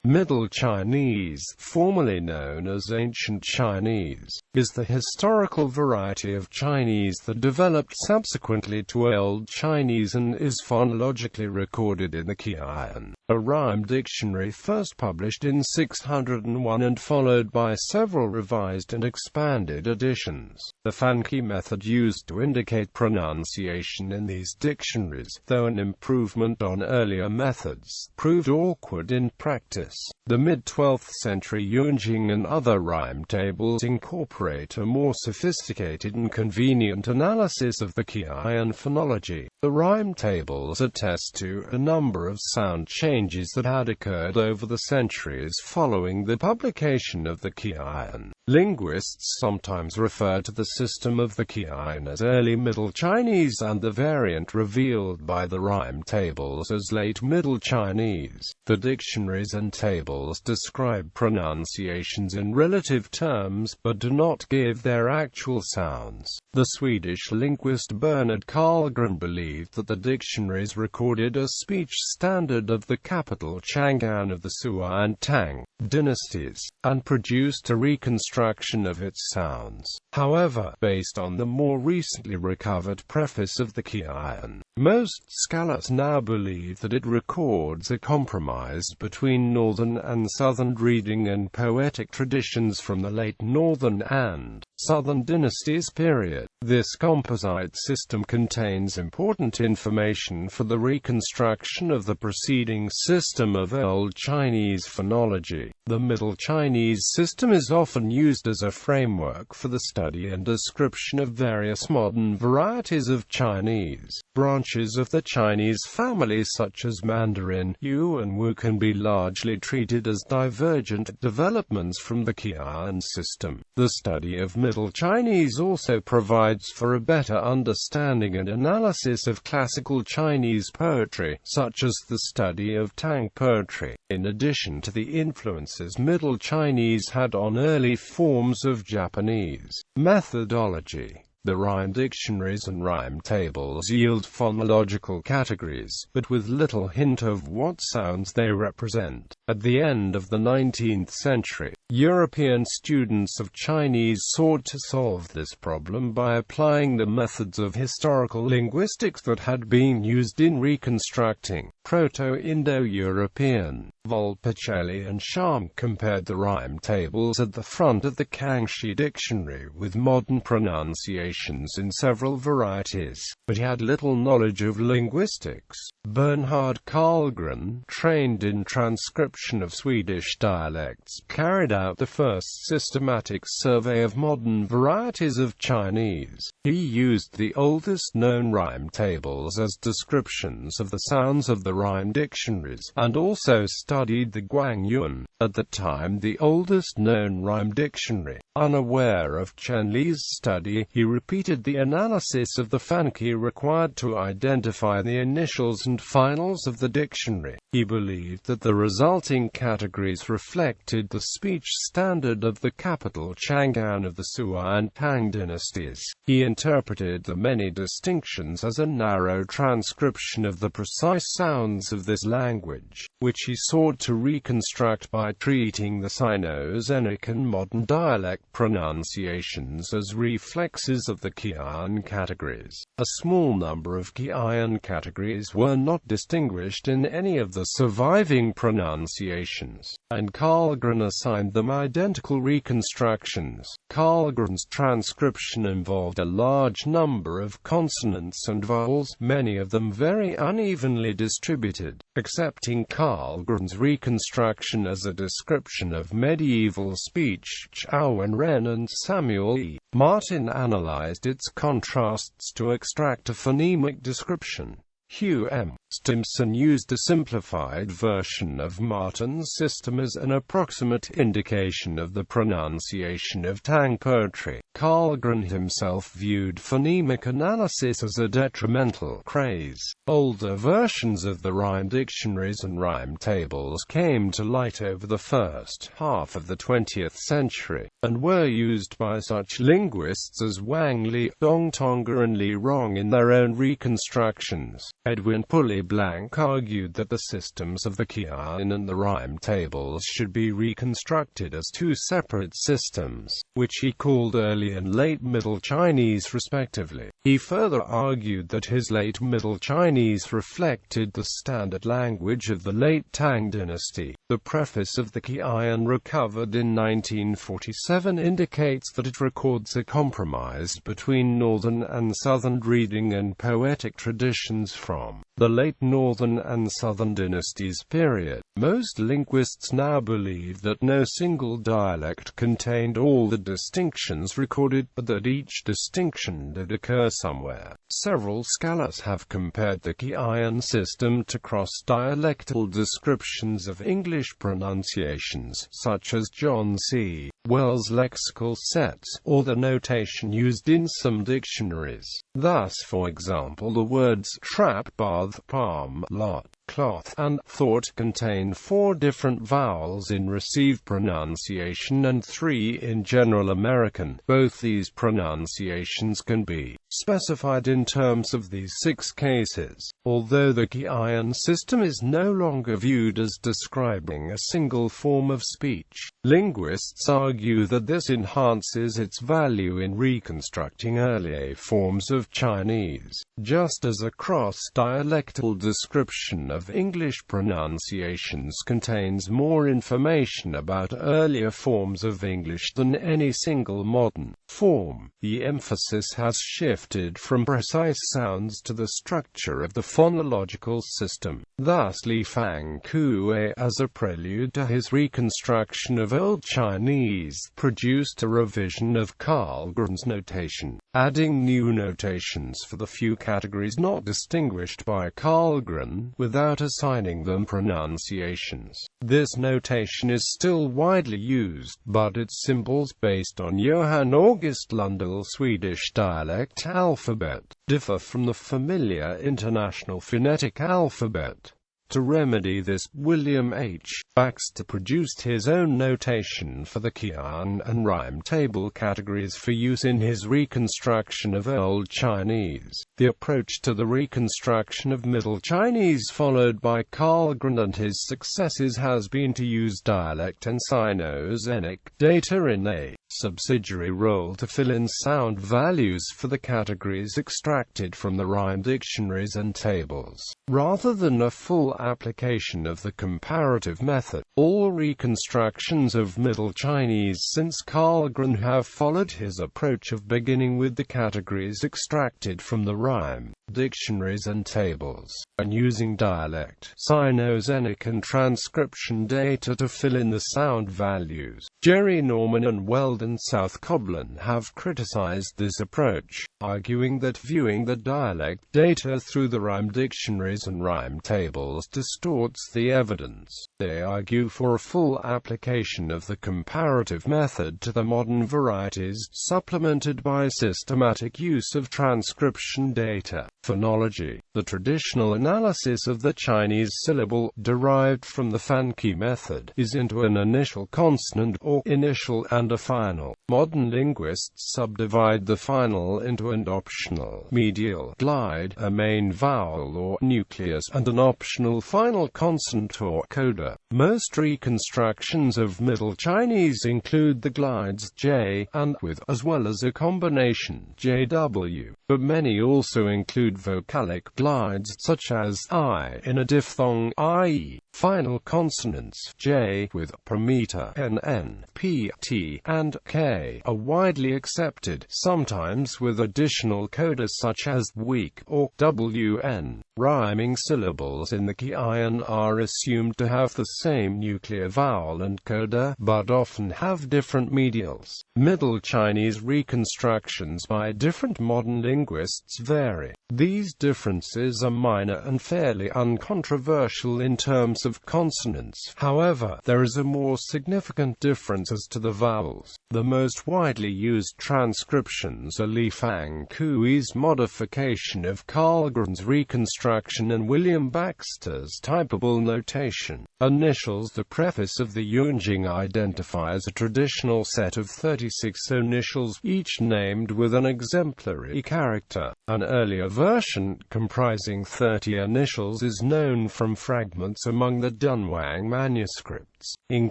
Middle Chinese, formerly known as Ancient Chinese, is the historical variety of Chinese that developed subsequently to Old Chinese and is phonologically recorded in the Qieyun, a rime dictionary first published in 601 and followed by several revised and expanded editions. The fanqie method used to indicate pronunciation in these dictionaries, though an improvement on earlier methods, proved awkward in practice. The mid-12th century Yunjing and other rime tables incorporate a more sophisticated and convenient analysis of the Qieyun phonology. The rime tables attest to a number of sound changes that had occurred over the centuries following the publication of the Qieyun. Linguists sometimes refer to the system of the Qieyun as Early Middle Chinese and the variant revealed by the rime tables as Late Middle Chinese. The dictionaries and tables describe pronunciations in relative terms, but do not give their actual sounds. The Swedish linguist Bernard Karlgren believed that the dictionaries recorded a speech standard of the capital Chang'an of the Sua and Tang dynasties, and produced a reconstruction of its sounds. However, based on the more recently recovered preface of the Qieyun, most scholars now believe that it records a compromise between northern and southern reading and poetic traditions from the late northern and southern dynasties period. This composite system contains important information for the reconstruction of the preceding system of Old Chinese phonology. The Middle Chinese system is often used as a framework for the study and description of various modern varieties of Chinese. Branches of the Chinese family such as Mandarin, Yu and Wu can be largely treated as divergent developments from the Qieyun system. The study of Middle Chinese also provides for a better understanding and analysis of classical Chinese poetry, such as the study of Tang poetry. In addition to the influences Middle Chinese had on early forms of Japanese methodology, the rime dictionaries and rime tables yield phonological categories, but with little hint of what sounds they represent. At the end of the 19th century, European students of Chinese sought to solve this problem by applying the methods of historical linguistics that had been used in reconstructing Proto-Indo-European. Volpicelli and Sham compared the rime tables at the front of the Kangxi dictionary with modern pronunciations in several varieties, but he had little knowledge of linguistics. Bernhard Karlgren, trained in transcription of Swedish dialects, carried out the first systematic survey of modern varieties of Chinese. He used the oldest known rime tables as descriptions of the sounds of the rime dictionaries, and also studied the Guangyuan, at the time the oldest known rime dictionary. Unaware of Chen Li's study, he repeated the analysis of the fanqie required to identify the initials and finals of the dictionary. He believed that the resulting categories reflected the speech standard of the capital Chang'an of the Sua and Tang dynasties. He interpreted the many distinctions as a narrow transcription of the precise sounds of this language, which he sought to reconstruct by treating the Sino-Xenic and modern dialect pronunciations as reflexes of the Qieyun categories. A small number of Qieyun categories were not distinguished in any of the surviving pronunciations, and Karlgren assigned them identical reconstructions. Karlgren's transcription involved a large number of consonants and vowels, many of them very unevenly distributed. Accepting Karlgren's reconstruction as a description of medieval speech, Chao and Ren and Samuel E. Martin analyzed its contrasts to extract a phonemic description. Hugh M. Stimson used a simplified version of Martin's system as an approximate indication of the pronunciation of Tang poetry. Karlgren himself viewed phonemic analysis as a detrimental craze. Older versions of the rime dictionaries and rime tables came to light over the first half of the 20th century, and were used by such linguists as Wang Li, Dong Tonga and Li Rong in their own reconstructions. Edwin Pulley Blank argued that the systems of the Qieyun and the rime tables should be reconstructed as two separate systems, which he called Early and Late Middle Chinese respectively. He further argued that his Late Middle Chinese reflected the standard language of the late Tang dynasty. The preface of the Qieyun, recovered in 1947, indicates that it records a compromise between northern and southern reading and poetic traditions from the late Northern and Southern dynasties period. Most linguists now believe that no single dialect contained all the distinctions recorded, but that each distinction did occur somewhere. Several scholars have compared the Qieyun system to cross-dialectal descriptions of English pronunciations, such as John C. Wells' lexical sets, or the notation used in some dictionaries. Thus, for example, the words trap, bath, palm, lot, cloth, and thought contain 4 different vowels in received pronunciation and 3 in General American. Both these pronunciations can be specified in terms of these 6 cases. Although the Qieyun system is no longer viewed as describing a single form of speech, linguists argue that this enhances its value in reconstructing earlier forms of Chinese, just as a cross-dialectal description of English pronunciations contains more information about earlier forms of English than any single modern form. The emphasis has shifted from precise sounds to the structure of the phonological system. Thus, Li Fanqie, as a prelude to his reconstruction of Old Chinese, produced a revision of Karlgren's notation, adding new notations for the few categories not distinguished by Karlgren, without assigning them pronunciations. This notation is still widely used, but its symbols, based on Johann August Lundell's Swedish dialect alphabet, differ from the familiar International Phonetic Alphabet. To remedy this, William H. Baxter produced his own notation for the Qieyun and rime table categories for use in his reconstruction of Old Chinese. The approach to the reconstruction of Middle Chinese followed by Karlgren and his successors has been to use dialect and Sino-Xenic data in a subsidiary role to fill in sound values for the categories extracted from the rime dictionaries and tables, rather than a full application of the comparative method. All reconstructions of Middle Chinese since Karlgren have followed his approach of beginning with the categories extracted from the rime dictionaries and tables, and using dialect, Sino-Xenic and transcription data to fill in the sound values. Jerry Norman and Weldon South Coblin have criticized this approach, arguing that viewing the dialect data through the rime dictionaries and rime tables distorts the evidence. They argue for a full application of the comparative method to the modern varieties, supplemented by systematic use of transcription data. Phonology, the traditional analysis of the Chinese syllable, derived from the fanqie method, is into an initial consonant or initial and a final. Modern linguists subdivide the final into an optional medial glide, a main vowel or nucleus, and an optional final consonant or coda. Most reconstructions of Middle Chinese include the glides j and with, as well as a combination jw, but many also include vocalic glides such as I in a diphthong, i.e., final consonants j with parameter nn, pt, and k are widely accepted, sometimes with additional codas such as weak or wn. Rhyming syllables in the Qieyun are assumed to have the same nuclear vowel and coda, but often have different medials. Middle Chinese reconstructions by different modern linguists vary. These differences are minor and fairly uncontroversial in terms of consonants. However, there is a more significant difference as to the vowels. The most widely used transcriptions are Li Fanquie's modification of Karlgren's reconstruction and William Baxter's typable notation. Initials. The preface of the Yunjing identifies a traditional set of 36 initials, each named with an exemplary character. An earlier version version, comprising 30 initials, is known from fragments among the Dunhuang manuscripts. In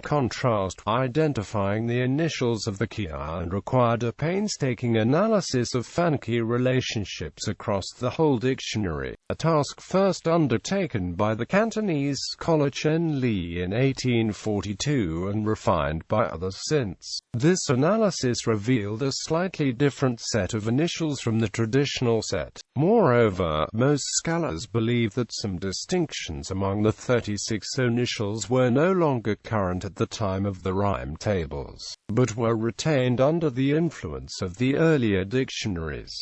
contrast, identifying the initials of the Qieyun required a painstaking analysis of fanqie relationships across the whole dictionary, a task first undertaken by the Cantonese scholar Chen Li in 1842 and refined by others since. This analysis revealed a slightly different set of initials from the traditional set. Moreover, most scholars believe that some distinctions among the 36 initials were no longer current at the time of the rime tables, but were retained under the influence of the earlier dictionaries.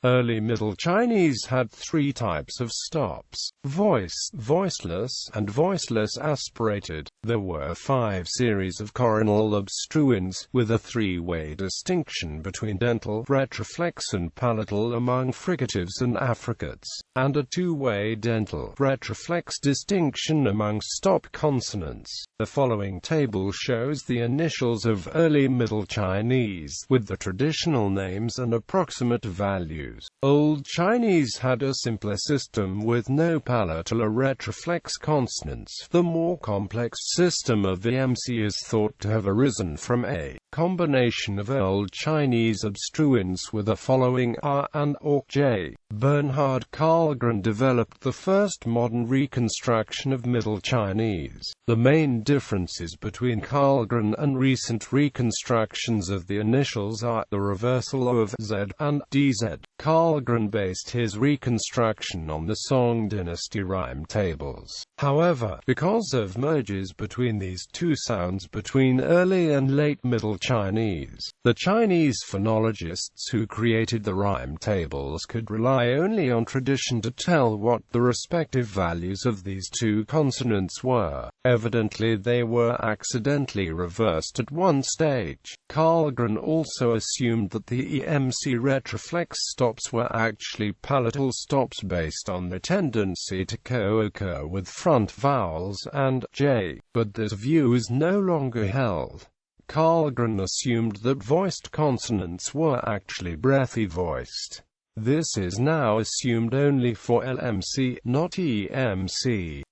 Early Middle Chinese had three types of stops: voiced, voiceless, and voiceless aspirated. There were 5 series of coronal obstruents, with a three-way distinction between dental, retroflex and palatal among fricatives and affricates, and a two-way dental, retroflex distinction among stop consonants. The following table shows the initials of early Middle Chinese, with the traditional names and approximate values. Old Chinese had a simpler system with no palatal or retroflex consonants. The more complex system of the MC is thought to have arisen from a combination of Old Chinese obstruents with the following R and or J. Bernhard Karlgren developed the first modern reconstruction of Middle Chinese. The main differences between Karlgren and recent reconstructions of the initials are the reversal of Z and DZ. Karlgren based his reconstruction on the Song dynasty rime tables. However, because of mergers between these two sounds between early and late Middle Chinese, the Chinese phonologists who created the rime tables could rely only on tradition to tell what the respective values of these two consonants were. Evidently they were accidentally reversed at one stage. Karlgren also assumed that the EMC retroflex stops were actually palatal stops based on the tendency to co-occur with front vowels and J, but this view is no longer held. Karlgren assumed that voiced consonants were actually breathy voiced. This is now assumed only for LMC, not EMC.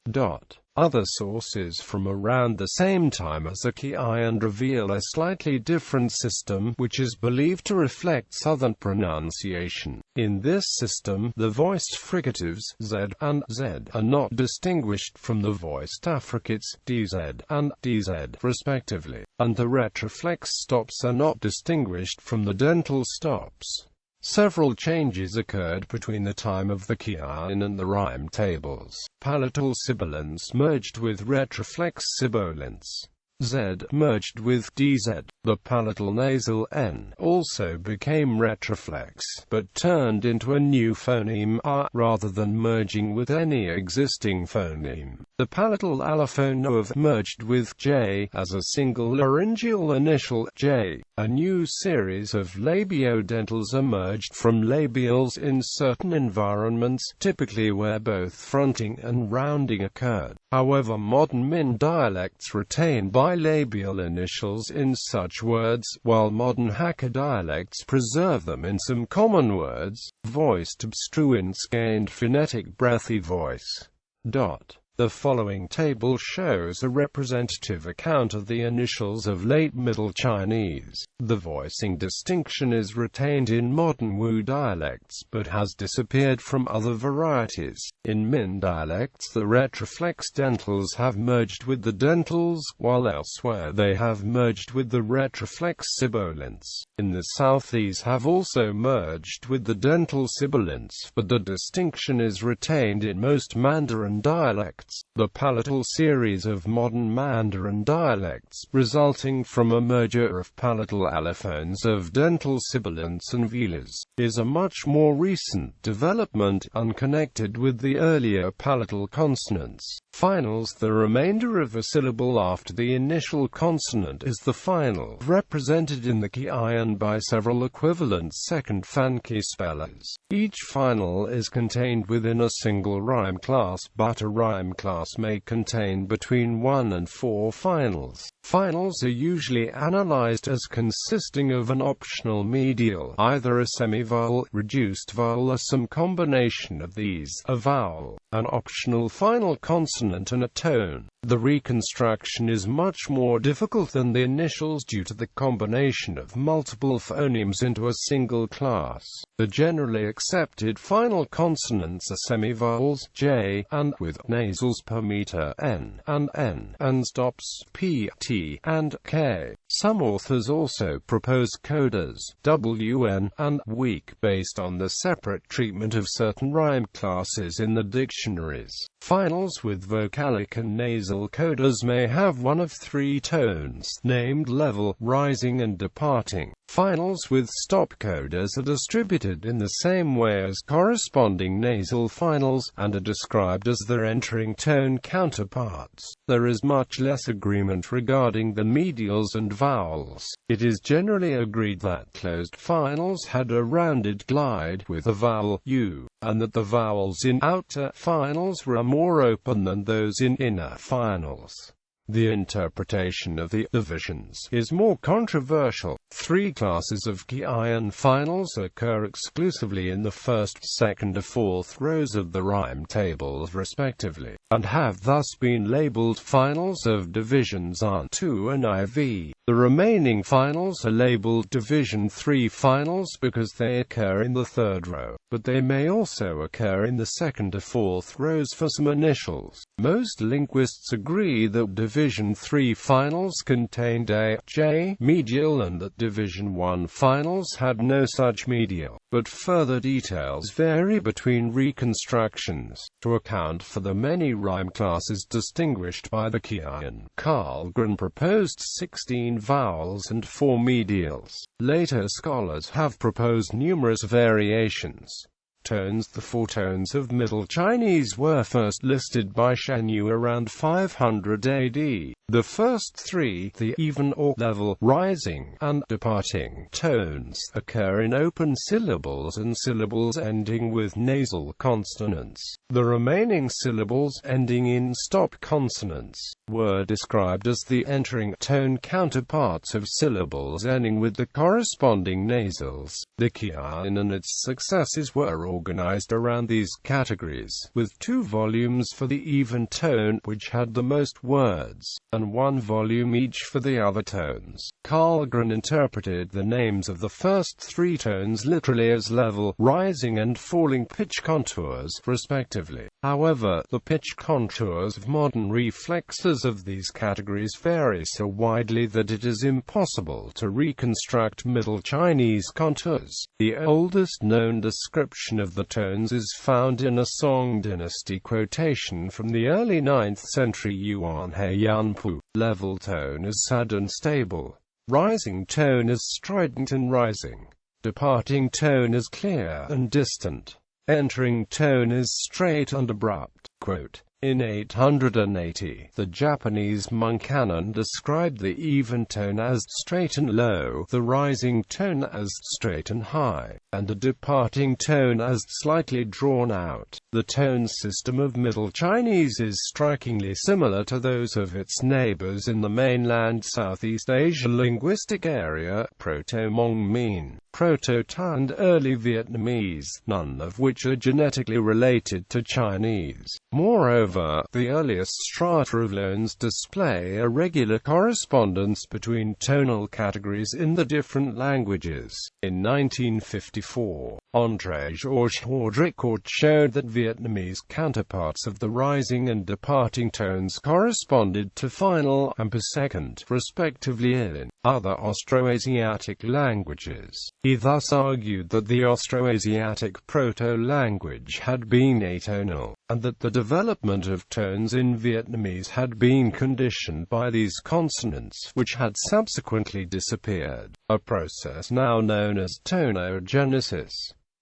Other sources from around the same time as the Qieyun reveal a slightly different system, which is believed to reflect Southern pronunciation. In this system, the voiced fricatives Z and Z are not distinguished from the voiced affricates DZ and DZ, respectively, and the retroflex stops are not distinguished from the dental stops. Several changes occurred between the time of the Qieyun and the rime tables. Palatal sibilants merged with retroflex sibilants. Z merged with DZ. The palatal nasal N also became retroflex, but turned into a new phoneme R rather than merging with any existing phoneme. The palatal allophone OV merged with J as a single laryngeal initial J. A new series of labiodentals emerged from labials in certain environments, typically where both fronting and rounding occurred. However, modern Min dialects retain bilabial initials in such words, while modern Hakka dialects preserve them in some common words. Voiced obstruents gained phonetic breathy voice. The following table shows a representative account of the initials of late Middle Chinese. The voicing distinction is retained in modern Wu dialects, but has disappeared from other varieties. In Min dialects, the retroflex dentals have merged with the dentals, while elsewhere they have merged with the retroflex sibilants. In the south, these have also merged with the dental sibilants, but the distinction is retained in most Mandarin dialects. The palatal series of modern Mandarin dialects, resulting from a merger of palatal allophones of dental sibilants and velars, is a much more recent development, unconnected with the earlier palatal consonants. Finals. The remainder of a syllable after the initial consonant is the final, represented in the Qieyun by several equivalent second fanqie spellers. Each final is contained within a single rime class, but a rime class may contain between 1 and 4 finals. Finals are usually analyzed as consisting of an optional medial, either a semivowel, reduced vowel or some combination of these, a vowel, an optional final consonant and a tone. The reconstruction is much more difficult than the initials due to the combination of multiple phonemes into a single class. The generally accepted final consonants are semivowels j and with nasals per meter n, and stops p, t, and k. Some authors also propose codas wn and weak based on the separate treatment of certain rhyme classes in the dictionaries. Finals with vocalic and nasal codas may have one of 3 tones, named level, rising and departing. Finals with stop codas are distributed in the same way as corresponding nasal finals, and are described as their entering tone counterparts. There is much less agreement regarding the medials and vowels. It is generally agreed that closed finals had a rounded glide with the vowel u, and that the vowels in outer finals were more open than those in inner finals. The interpretation of the divisions is more controversial. 3 classes of Qieyun finals occur exclusively in the first, second or fourth rows of the rhyme tables respectively, and have thus been labeled finals of divisions N2 and IV. The remaining finals are labeled division 3 finals because they occur in the third row, but they may also occur in the second or fourth rows for some initials. Most linguists agree that division 3 finals contained a j medial and that division 1 finals had no such medial, but further details vary between reconstructions. To account for the many rhyme classes distinguished by the Qieyun, Qieyun proposed 16 vowels and 4 medials. Later scholars have proposed numerous variations. Tones. The 4 tones of Middle Chinese were first listed by Shen Yu around 500 AD. The first 3, the even or level, rising, and departing tones, occur in open syllables and syllables ending with nasal consonants. The remaining syllables ending in stop consonants were described as the entering tone counterparts of syllables ending with the corresponding nasals. The Qieyun and its successors were organized around these categories, with 2 volumes for the even tone, which had the most words, and 1 volume each for the other tones. Qieyun interpreted the names of the first 3 tones literally as level, rising and falling pitch contours, respectively. However, the pitch contours of modern reflexes of these categories vary so widely that it is impossible to reconstruct Middle Chinese contours. The oldest known description of the tones is found in a Song dynasty quotation from the early 9th century Yuan He Yanpu. Level tone is sad and stable. Rising tone is strident and rising. Departing tone is clear and distant. Entering tone is straight and abrupt. Quote, in 880, the Japanese monk Qieyun described the even tone as straight and low, the rising tone as straight and high, and the departing tone as slightly drawn out. The tone system of Middle Chinese is strikingly similar to those of its neighbors in the mainland Southeast Asia linguistic area, Proto-Hmong-Mien, Proto-Ta and early Vietnamese, none of which are genetically related to Chinese. Moreover, the earliest strata of loans display a regular correspondence between tonal categories in the different languages. In 1954, André-Georges Haudricourt showed that Vietnamese counterparts of the rising and departing tones corresponded to final and per second, respectively, in other Austroasiatic languages. He thus argued that the Austroasiatic proto-language had been atonal, and that the development of tones in Vietnamese had been conditioned by these consonants, which had subsequently disappeared, a process now known as tonogenesis.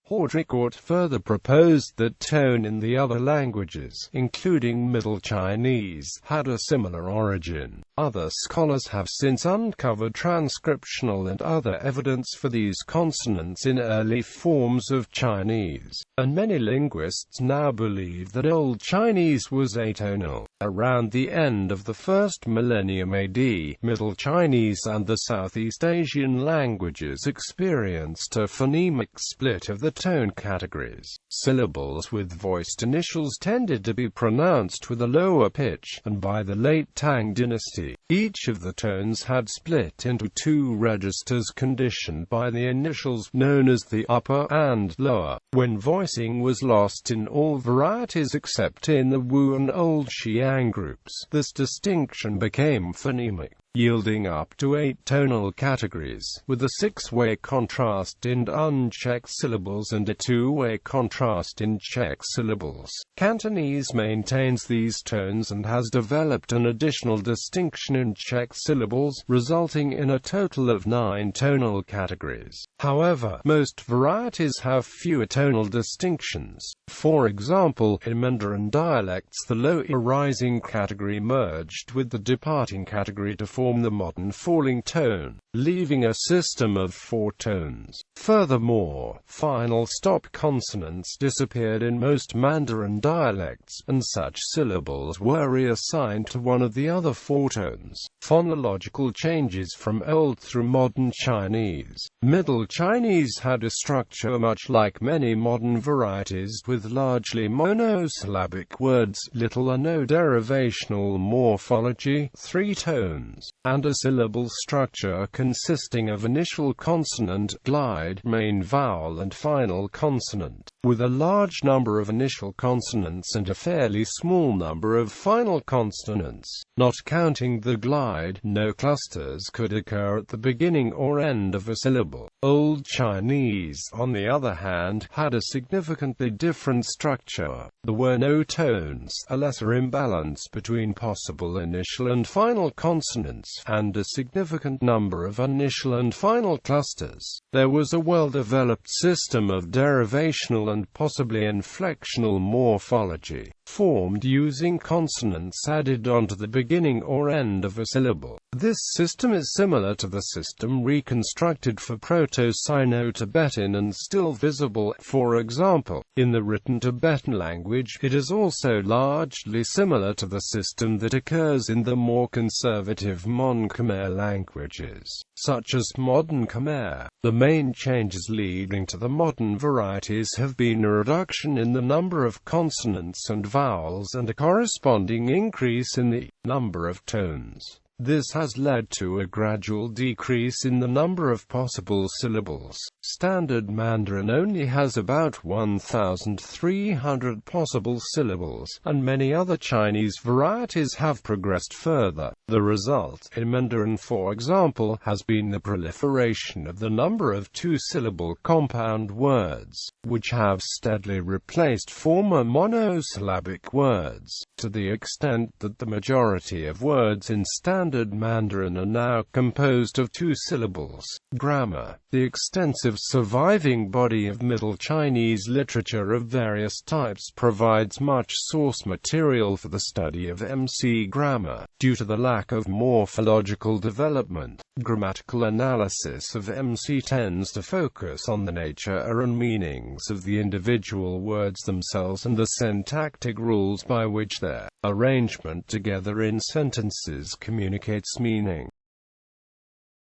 Haudricourt further proposed that tone in the other languages, including Middle Chinese, had a similar origin. Other scholars have since uncovered transcriptional and other evidence for these consonants in early forms of Chinese, and many linguists now believe that Old Chinese was atonal. Around the end of the first millennium AD, Middle Chinese and the Southeast Asian languages experienced a phonemic split of the tone categories. Syllables with voiced initials tended to be pronounced with a lower pitch, and by the late Tang dynasty, each of the tones had split into two registers conditioned by the initials known as the upper and lower. When voicing was lost in all varieties except in the Wu and Old Qieyun groups, this distinction became phonemic, yielding up to 8 tonal categories, with a 6-way contrast in unchecked syllables and a 2-way contrast in checked syllables. Cantonese maintains these tones and has developed an additional distinction in checked syllables, resulting in a total of 9 tonal categories. However, most varieties have fewer tonal distinctions. For example, in Mandarin dialects, the low-rising category merged with the departing category to form the modern falling tone, leaving a system of 4 tones. Furthermore, final stop consonants disappeared in most Mandarin dialects, and such syllables were reassigned to one of the other 4 tones. Phonological changes from Old through Modern Chinese. Middle Chinese had a structure much like many modern varieties, with largely monosyllabic words, little or no derivational morphology, 3 tones, and a syllable structure consisting of initial consonant, glide, main vowel and final consonant, with a large number of initial consonants and a fairly small number of final consonants. Not counting the glide, no clusters could occur at the beginning or end of a syllable. Old Chinese, on the other hand, had a significantly different structure. There were no tones, a lesser imbalance between possible initial and final consonants, and a significant number of initial and final clusters. There was a well-developed system of derivational and possibly inflectional morphology, formed using consonants added onto the beginning or end of a syllable. This system is similar to the system reconstructed for Proto-Sino-Tibetan and still visible, for example, in the written Tibetan language. It is also largely similar to the system that occurs in the more conservative Mon Khmer languages, such as Modern Khmer. The main changes leading to the modern varieties have been a reduction in the number of consonants and vowels and a corresponding increase in the number of tones. This has led to a gradual decrease in the number of possible syllables. Standard Mandarin only has about 1,300 possible syllables, and many other Chinese varieties have progressed further. The result, in Mandarin for example, has been the proliferation of the number of 2-syllable compound words, which have steadily replaced former monosyllabic words, to the extent that the majority of words in Standard Mandarin are now composed of 2 syllables. Grammar. The extensive surviving body of Middle Chinese literature of various types provides much source material for the study of MC grammar. Due to the lack of morphological development, grammatical analysis of MC tends to focus on the nature and meanings of the individual words themselves and the syntactic rules by which their arrangement together in sentences communicates meaning.